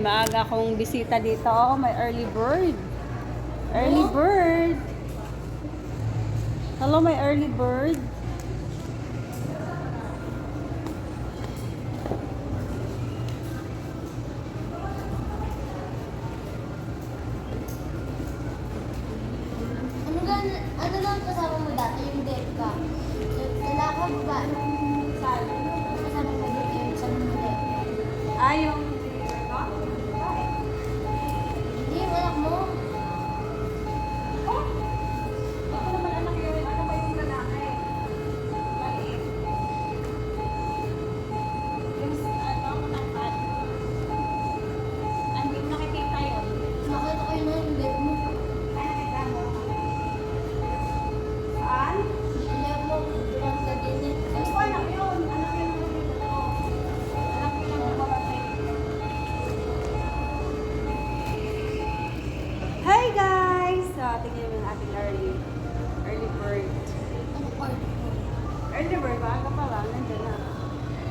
maaga akong bisita dito. Oh, may early bird. Early bird. Hello, my early bird. Ano lang kasama mo dati? Yung date ka? Lalaki mo ba? Saan? Kasama mo dito yung sa mga date? Ah, yung... Hindi, yung anak mo. Oh! Ako naman anak yun. Ano ba yung lalaki? Maliit. Yung ano, matangkad. Hindi ko nakikita yun. Nakita ko yun yung date mo. Ay, nakita mo. Saan? Yung date mo, durang sa din. Hindi ko anak yun. Anak yun ang dito. Anak yun ang mamatay. Hi guys! So, tingnan mo yung ating early bird. Ano part mo? Early bird, baka pa lang, nandiyan na.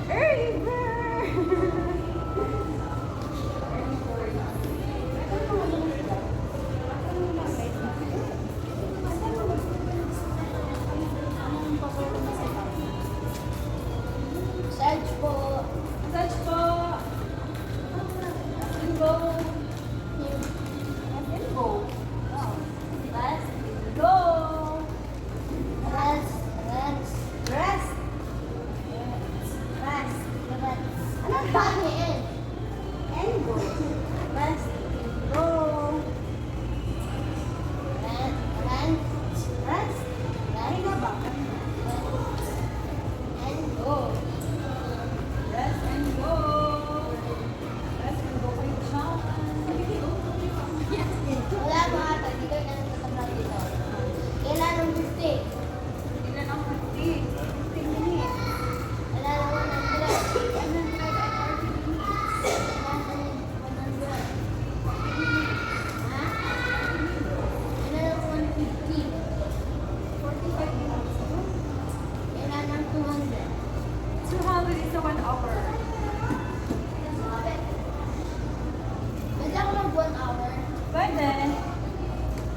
Early bird! Early bird. Search po. Search po! Go! Go! Rest. Go! Rest. Rest. Rest! Rest. Anong bagay eh? And go! Rest! Go! Rest. Rest. Rest! Ay na ba? And go. Rest and go! Rest and go kayo siya. Wala mga ata, hindi kayo natatabla dito. Kailan ng 50? Ilan ang 50? 15 minutes. Wala ng 100. 100 at 30 minutes. Ha? Kailan ng 150? 45 minutes. Kailan ng 200? 200 is a 1 hour. Pwede ako mag 1 hour. Pwede.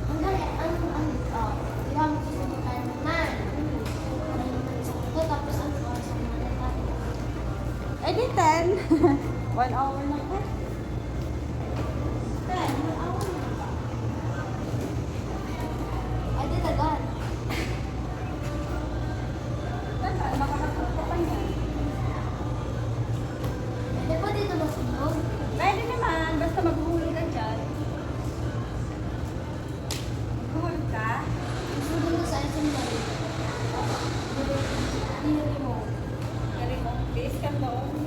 Ang dali, di ba magsusubukan naman? Ito, tapos ang oras ang mga natin. Eh di 10. 1 hour na po. 10, 1 hour na ba? Ay, di tagal. Makakatuto pa niya. Pwede pa dito masunog? Pwede naman. Basta maghuhulog ka dyan. Maghuhulog ka. Masunog ko sa assembly. Hindi mo. Kaya mo, base ka to.